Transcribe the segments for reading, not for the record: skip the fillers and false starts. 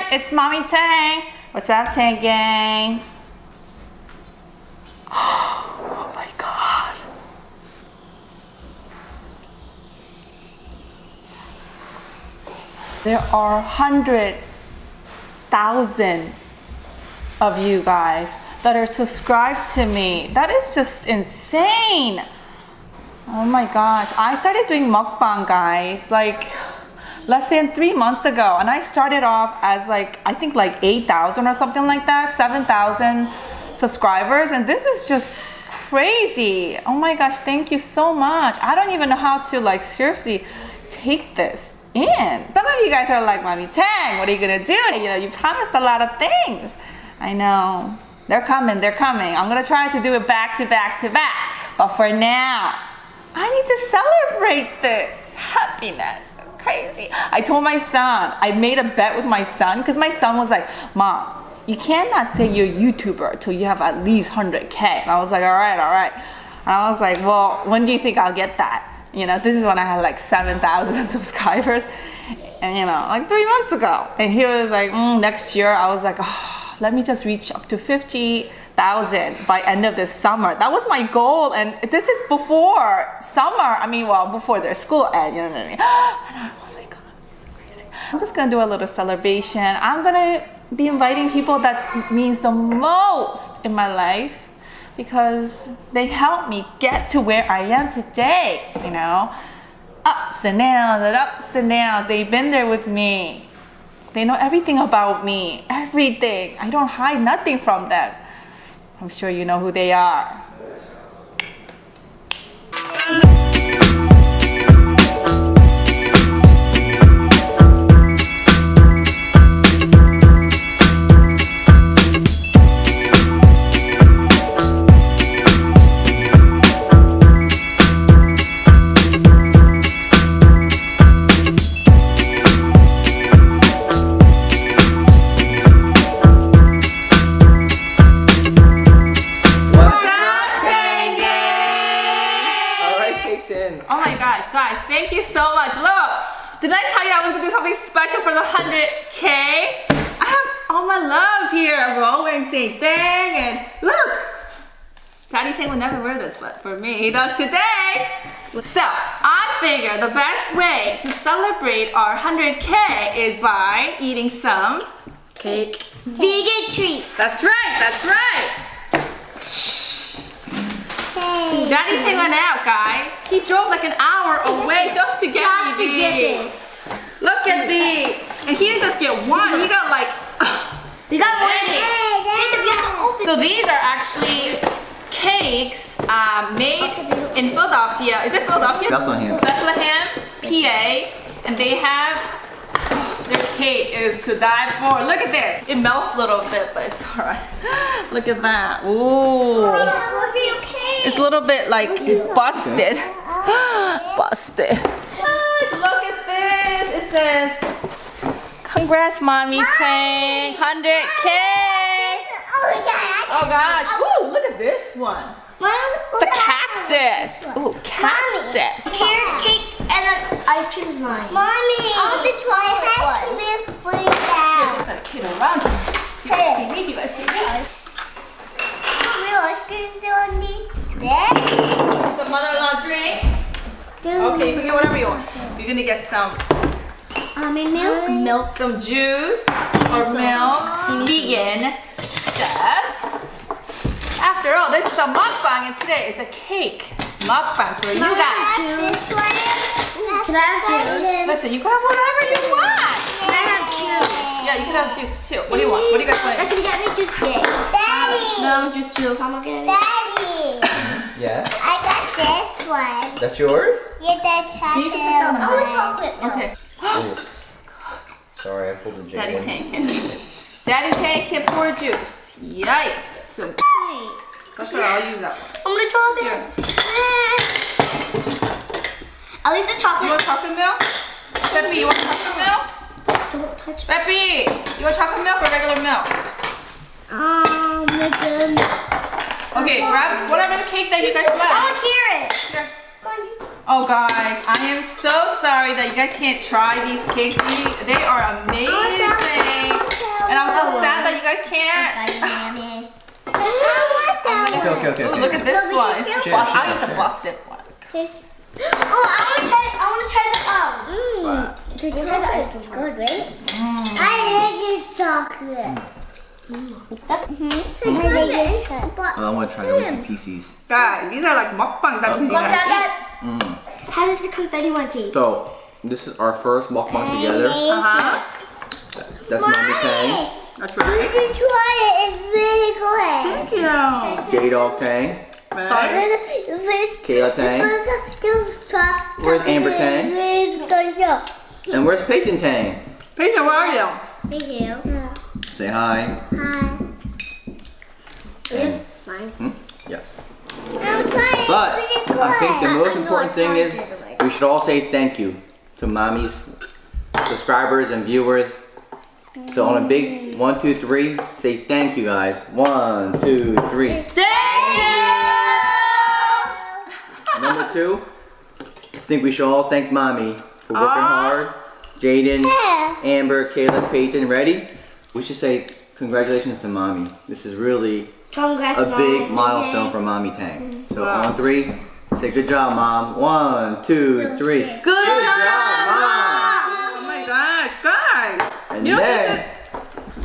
It's Mommy Tang. What's up, Tang Gang? Oh my God. There are 100,000 of you guys that are subscribed to me. That is just insane. Oh my gosh. I started doing mukbang, guys, like less than 3 months ago. And I started off as like, I think like 8,000 or something like that, 7,000 subscribers. And this is just crazy. Oh my gosh, thank you so much. I don't even know how to like seriously take this in. Some of you guys are like, Mommy Tang, what are you gonna do? You know, you promised a lot of things. I know. They're coming, they're coming. I'm gonna try to do it back to back to back. But for now, I need to celebrate this happiness. It's crazy. I told my son, I made a bet with my son because my son was like, Mom, you cannot say you're a YouTuber until you have at least 100K. And I was like, all right, all right. And I was like, well, when do you think I'll get that? You know, this is when I had like 7,000 subscribers. And you know, like 3 months ago. And he was like, next year. I was like, oh, let me just reach up to 50,000 by end of this summer. That was my goal, and this is before summer. I mean, well, before their school end, you know what I mean? And oh my God, this is crazy. I'm just gonna do a little celebration. I'm gonna be inviting people that means the most in my life because they helped me get to where I am today, you know? Ups and downs and ups and downs. They've been there with me. They know everything about me, everything. I don't hide nothing from them. I'm sure you know who they are. Oh my gosh, guys, thank you so much. Look, did I tell you I was gonna do something special for the 100K? I have all my loves here. We're all wearing the same thing, and look, Daddy Tang would never wear this, but for me, he does today. So, I figure the best way to celebrate our 100K is by eating some cake. Vegan treats. That's right, that's right. Daddy Tang went out, guys. He drove like an hour away just to get these. Look at these. And he didn't just get one, he got like... We got more. So these are actually cakes made in Philadelphia. Is it Philadelphia? Bethlehem. Bethlehem, PA. And they have... their cake is to die for. Look at this. It melts a little bit, but it's alright. Look at that. Ooh. It's a little bit like busted. Busted. Gosh, look at this. It says, congrats, Mommy Tang. 100K. Oh gosh. Ooh, look at this one. It's a cactus. Ooh, cactus. Carrot cake and ice cream is mine. Mommy, I want to try this one. Got a kid around. You guys see me? Do you guys see me? Real ice cream on me. Some mother-in-law drinks. Okay, you can get whatever you want. You're gonna get some milk, some juice or milk, vegan stuff. After all, this is a mukbang, and today is a cake mukbang for you guys. Can I have juice? Listen, you can have whatever you want. Can I have juice? Yeah, you can have juice too. What do you want? What do you guys want? Can you get me juice today? Daddy! No, juice too. Mama, get me. Daddy! Yeah? I got this one. That's yours? Yeah, that's chocolate. I want chocolate. Okay. Sorry, I pulled a J. Daddy Tang can pour juice. Yikes. That's all right, I'll use that one. I'm gonna drop it. At least the chocolate. You want chocolate milk? Peppy, you want chocolate milk? Don't touch me. Peppy, you want chocolate milk or regular milk? Okay, grab whatever the cake that you guys like. I want carrot. Here. Oh guys, I am so sorry that you guys can't try these cakes. They are amazing. guys can't. Okay. Ooh, look at this But we one. can It's share bu- one. I get the busted one. Oh, I want to try the Can you try the ice cream? Good, right? I like chocolate. That's I like it. I want to try the Reese's Pieces. Guys, these are like mukbang that you can eat. How does the confetti one taste? So, this is our first mukbang together. Uh-huh. That's Mommy Tang, That's right. Just try it. It's really good. Thank you. J-Dog Tang, Right. Kayla Tang, where's Amber Tang, and where's Peyton Tang? Peter, where are you? Thank you. Say hi. Hi. And, Mine. yes. I'll try it. But It's really good. I think the most I know important I thing tried is it already. we should all say thank you to Mommy's subscribers and viewers. So on a big 1, 2, 3, say thank you guys. 1, 2, 3. Thank you. Number 2, I think we should all thank Mommy for working hard. Jaden, Amber, Kayla, Peyton, ready? We should say congratulations to Mommy. This is really Congrats, a big Mom. milestone for Mommy Tang. So on 3, say good job, Mom. 1, 2, 3. Good Good job, job, Mom. Oh my gosh, guys. And You know then, this is...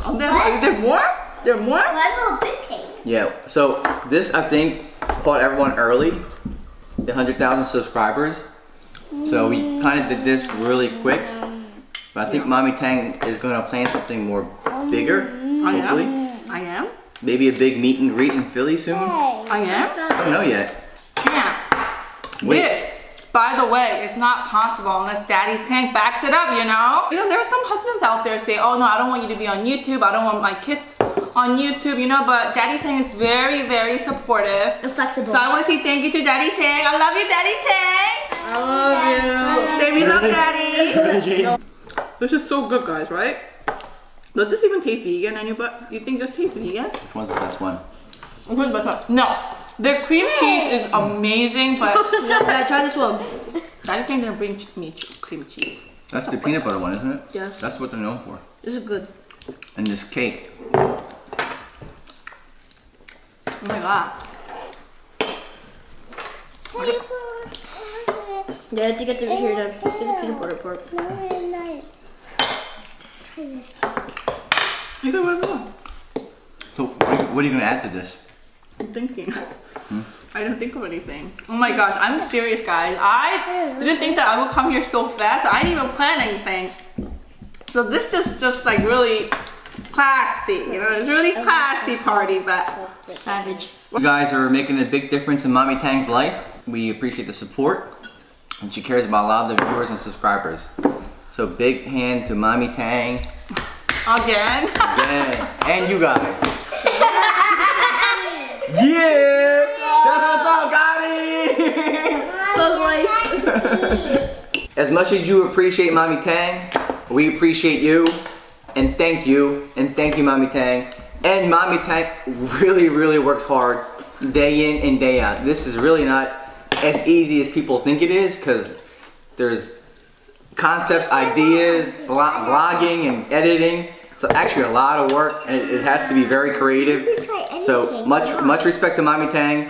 Oh, is there more? There more? Well, that's a little big cake. yeah, so this I think caught everyone early, the 100,000 subscribers. So we kind of did this really quick. But I think Mommy Tang is going to plan something more bigger, hopefully. I am. Maybe a big meet and greet in Philly soon. I am. I don't know yet. Yeah. Wait. This, by the way, is not possible unless Daddy's Tank backs it up, you know? You know, there are some husbands out there say, oh no, I don't want you to be on YouTube. I don't want my kids on YouTube, you know, but Daddy Tank is very, very supportive. And flexible. So I want to say thank you to Daddy Tank. I love you, Daddy Tank. I love you. Say we love Daddy. This is so good, guys, right? Does this even taste vegan? Anybody? You think this tastes vegan? Which one's the best one? Which best one? No. Their cream cheese is amazing, but Try this one. Daddy Tank didn't bring me cream cheese. That's the peanut butter one, isn't it? Yes. That's what they're known for. This is good. And this cake. Oh my god. Yeah, to get the here to get the peanut butter part. Try this. You can whatever you want. So what are you going to add to this? I'm thinking. I don't think of anything. Oh my gosh, I'm serious, guys. I didn't think that I would come here so fast. I didn't even plan anything. So this just like really classy. You know, it's really classy party, but Savage. You guys are making a big difference in Mommy Tang's life. We appreciate the support. And she cares about a lot of the viewers and subscribers. So big hand to Mommy Tang. again. Yeah. And you guys. Yeah! That's what's up, got it! As much as you appreciate Mommy Tang, we appreciate you. And thank you. And thank you, Mommy Tang. And Mommy Tang really, really works hard day in and day out. This is really not as easy as people think it is, because there's concepts, ideas, vlogging and editing. It's actually a lot of work, and it has to be very creative. So much respect to Mommy Tang.